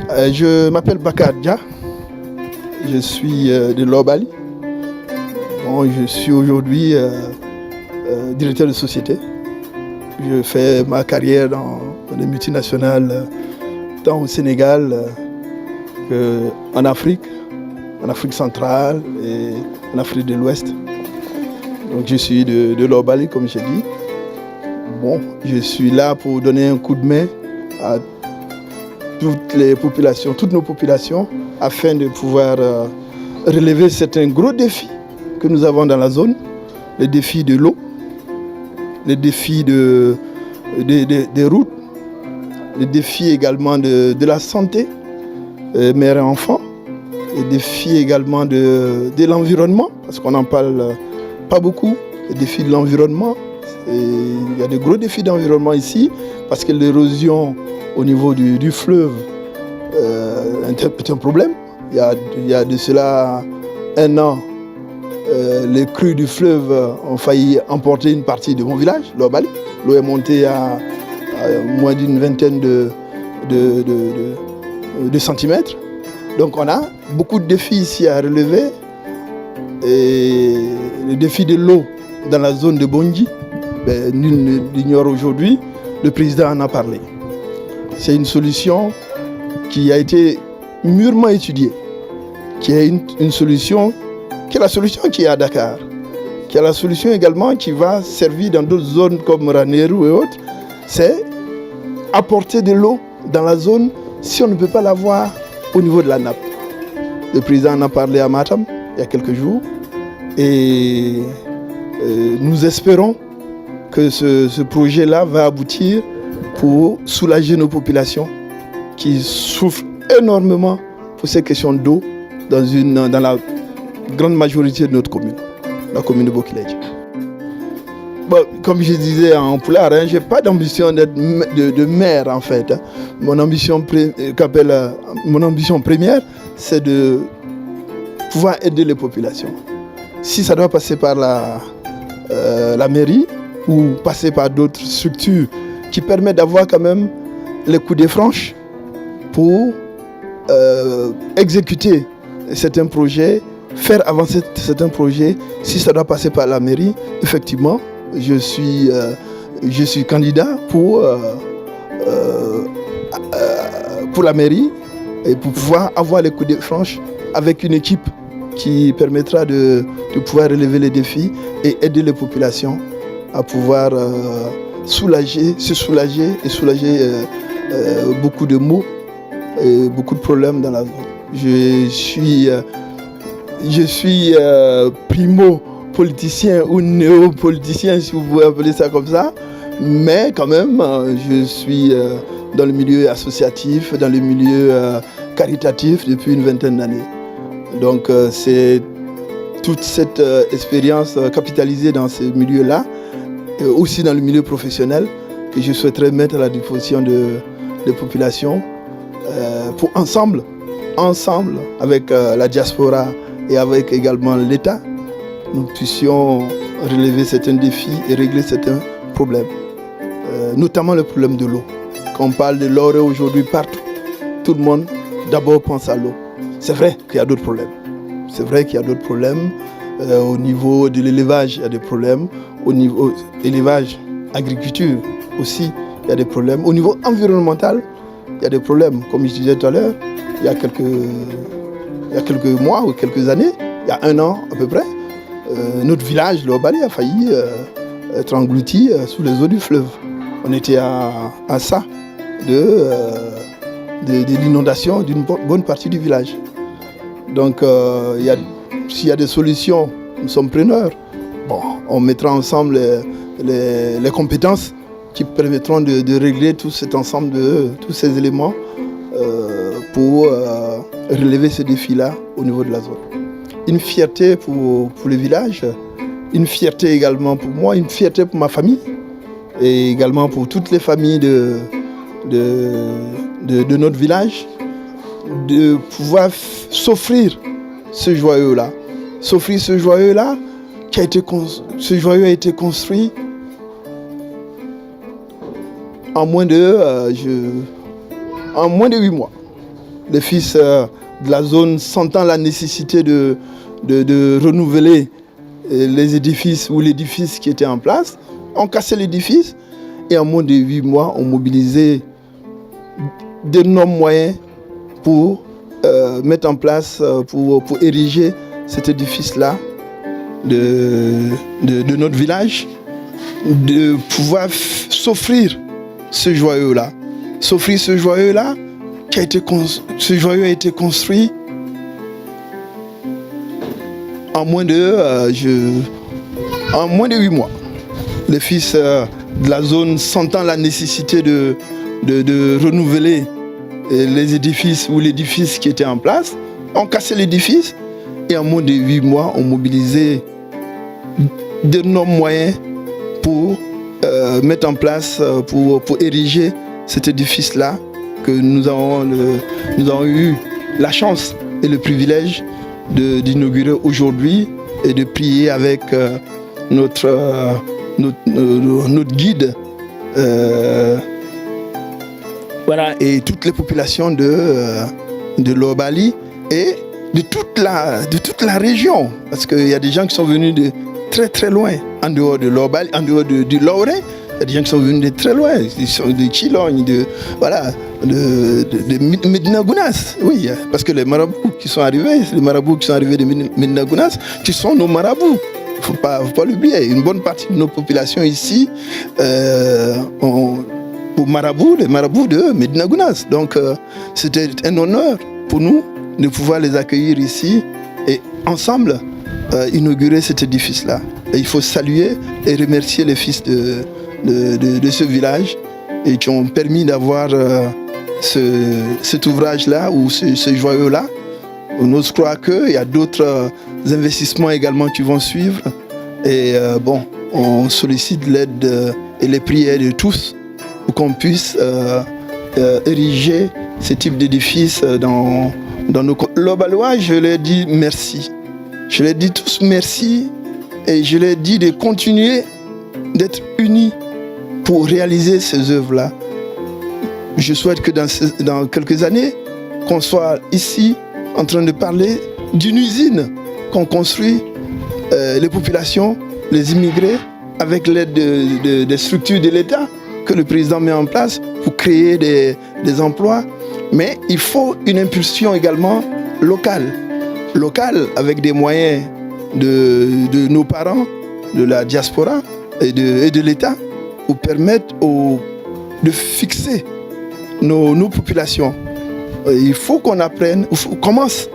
Je m'appelle Bakar Dia, je suis de l'Obali. Bon, je suis aujourd'hui directeur de société. Je fais ma carrière dans les multinationales, tant au Sénégal qu'en Afrique centrale et en Afrique de l'Ouest. Donc je suis de l'Obali, comme j'ai dit. Bon, je suis là pour donner un coup de main à toutes nos populations, afin de pouvoir relever certains gros défis que nous avons dans la zone, les défis de l'eau, les défis des routes, les défis également de la santé, mère et enfant, les défis également de l'environnement, parce qu'on n'en parle pas beaucoup, les défis de l'environnement. Il y a de gros défis d'environnement ici, parce que l'érosion au niveau du fleuve est un problème. Il y a de cela un an, les crues du fleuve ont failli emporter une partie de mon village, l'Obali. L'eau est montée à moins d'une vingtaine de centimètres. Donc on a beaucoup de défis ici à relever. Et le défi de l'eau dans la zone de Bondji, nul ne l'ignore aujourd'hui, le président en a parlé. C'est une solution qui a été mûrement étudiée, qui est une solution, qui est la solution qui est à Dakar, qui est la solution également qui va servir dans d'autres zones comme Ranérou et autres. C'est apporter de l'eau dans la zone si on ne peut pas l'avoir au niveau de la nappe. Le président en a parlé à Matam il y a quelques jours et nous espérons que ce projet-là va aboutir pour soulager nos populations qui souffrent énormément pour ces questions d'eau dans la grande majorité de notre commune, la commune de Bokiledji. Bon, comme je disais en Poulard, je n'ai pas d'ambition d'être de maire en fait. Mon ambition première, c'est de pouvoir aider les populations. Si ça doit passer par la mairie ou passer par d'autres structures qui permettent d'avoir quand même les coups de franche pour exécuter certains projets, faire avancer certains projets, si ça doit passer par la mairie, effectivement, je suis candidat pour la mairie et pour pouvoir avoir les coups de franche avec une équipe qui permettra de pouvoir relever les défis et aider les populations à pouvoir se soulager beaucoup de maux et beaucoup de problèmes dans la zone. Je suis primo-politicien ou néo-politicien, si vous pouvez appeler ça comme ça, mais quand même, je suis dans le milieu associatif, dans le milieu caritatif depuis une vingtaine d'années. Donc c'est toute cette expérience capitalisée dans ce milieu-là, aussi dans le milieu professionnel, que je souhaiterais mettre à la disposition des populations pour ensemble, avec la diaspora et avec également l'État, nous puissions relever certains défis et régler certains problèmes, notamment le problème de l'eau. Quand on parle de l'eau aujourd'hui partout, tout le monde d'abord pense à l'eau. C'est vrai qu'il y a d'autres problèmes. C'est vrai qu'il y a d'autres problèmes. Au niveau de l'élevage, il y a des problèmes. Au niveau élevage, agriculture aussi, il y a des problèmes. Au niveau environnemental, il y a des problèmes. Comme je disais tout à l'heure, il y a quelques mois ou quelques années, il y a un an à peu près, notre village, l'Obali, a failli être englouti sous les eaux du fleuve. On était à ça de l'inondation d'une bonne partie du village. Donc, s'il y a des solutions, nous sommes preneurs. Bon, on mettra ensemble les compétences qui permettront de régler tout cet ensemble tous ces éléments pour relever ce défi-là au niveau de la zone. Une fierté pour le village, une fierté également pour moi, une fierté pour ma famille et également pour toutes les familles de notre village, de pouvoir s'offrir ce joyau-là. S'offrir ce joyau-là, ce joyau a été construit en moins de 8 mois. les fils de la zone, sentant la nécessité de renouveler les édifices ou l'édifice qui était en place, ont cassé l'édifice et en moins de 8 mois, ont mobilisé d'énormes moyens pour mettre en place, pour ériger cet édifice-là de notre village, de pouvoir s'offrir ce joyau-là. S'offrir ce joyau-là, ce joyau a été construit en moins de 8 mois. Les fils de la zone, sentant la nécessité de renouveler les édifices ou l'édifice qui était en place, ont cassé l'édifice et en moins de 8 mois, ont mobilisé d'énormes moyens pour mettre en place, pour ériger cet édifice-là que nous avons eu la chance et le privilège d'inaugurer aujourd'hui et de prier avec notre guide voilà, et toutes les populations de l'Obali et de toute la région, parce qu'il y a des gens qui sont venus de très très loin, en dehors de l'Obali, en dehors du Lauré. Il y a des gens qui sont venus de très loin, ils sont de Chilogne, de Medina Gounass. Oui, parce que les marabouts qui sont arrivés de Medina Gounass, qui sont nos marabouts. Il ne faut pas l'oublier. Une bonne partie de nos populations ici, les marabouts de Medina Gounass. Donc, c'était un honneur pour nous de pouvoir les accueillir ici et ensemble inaugurer cet édifice-là. Et il faut saluer et remercier les fils de ce village et qui ont permis d'avoir cet ouvrage-là ou ce joyau-là. On ose croire qu'il y a d'autres investissements également qui vont suivre. Et on sollicite l'aide et les prières de tous pour qu'on puisse ériger ce type d'édifice dans nos... L'Obalois, je leur dis merci. Je leur dis tous merci et je leur dis de continuer d'être unis pour réaliser ces œuvres-là. Je souhaite que dans quelques années, qu'on soit ici en train de parler d'une usine qu'on construit, les populations, les immigrés, avec l'aide des structures de l'État que le président met en place pour créer des emplois. Mais il faut une impulsion également locale avec des moyens de nos parents, de la diaspora et de l'État pour permettre de fixer nos populations. Il faut qu'on apprenne, qu'on commence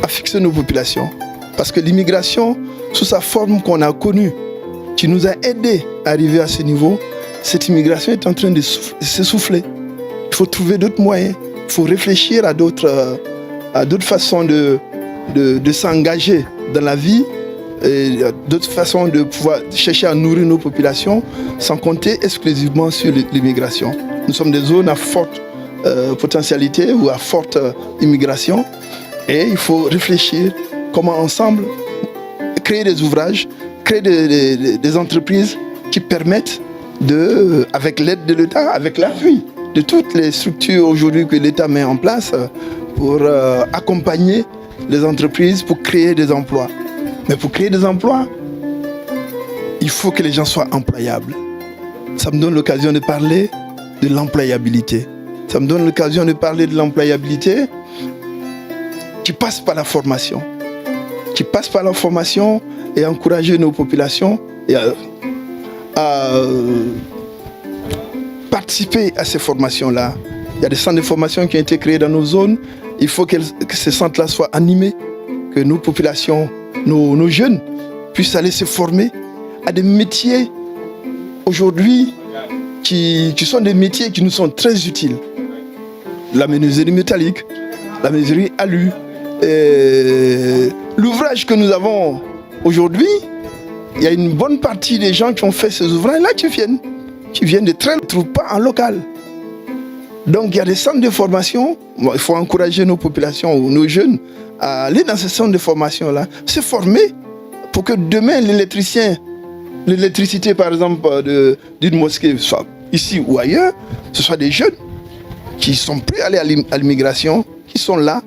à fixer nos populations. Parce que l'immigration, sous sa forme qu'on a connue, qui nous a aidés à arriver à ce niveau, cette immigration est en train de s'essouffler. Il faut trouver d'autres moyens. Il faut réfléchir à d'autres façons de s'engager dans la vie, et d'autres façons de pouvoir chercher à nourrir nos populations sans compter exclusivement sur l'immigration. Nous sommes des zones à forte potentialité ou à forte immigration et il faut réfléchir comment ensemble créer des ouvrages, créer des entreprises qui permettent avec l'aide de l'État, avec l'appui de toutes les structures aujourd'hui que l'État met en place pour accompagner les entreprises, pour créer des emplois. Mais pour créer des emplois, il faut que les gens soient employables. Ça me donne l'occasion de parler de l'employabilité. Ça me donne l'occasion de parler de l'employabilité qui passe par la formation. Qui passe par la formation et encourager nos populations et à participer à ces formations-là. Il y a des centres de formation qui ont été créés dans nos zones. Il faut que ces centres-là soient animés, que nos populations, nos jeunes puissent aller se former à des métiers aujourd'hui qui sont des métiers qui nous sont très utiles. La menuiserie métallique, la menuiserie alu. L'ouvrage que nous avons aujourd'hui, il y a une bonne partie des gens qui ont fait ces ouvrages-là qui viennent de très loin, ne trouvent pas en local. Donc il y a des centres de formation. Il faut encourager nos populations ou nos jeunes à aller dans ces centres de formation-là, se former pour que demain l'électricité par exemple d'une mosquée, soit ici ou ailleurs, ce soit des jeunes qui sont prêts à aller à l'immigration, qui sont là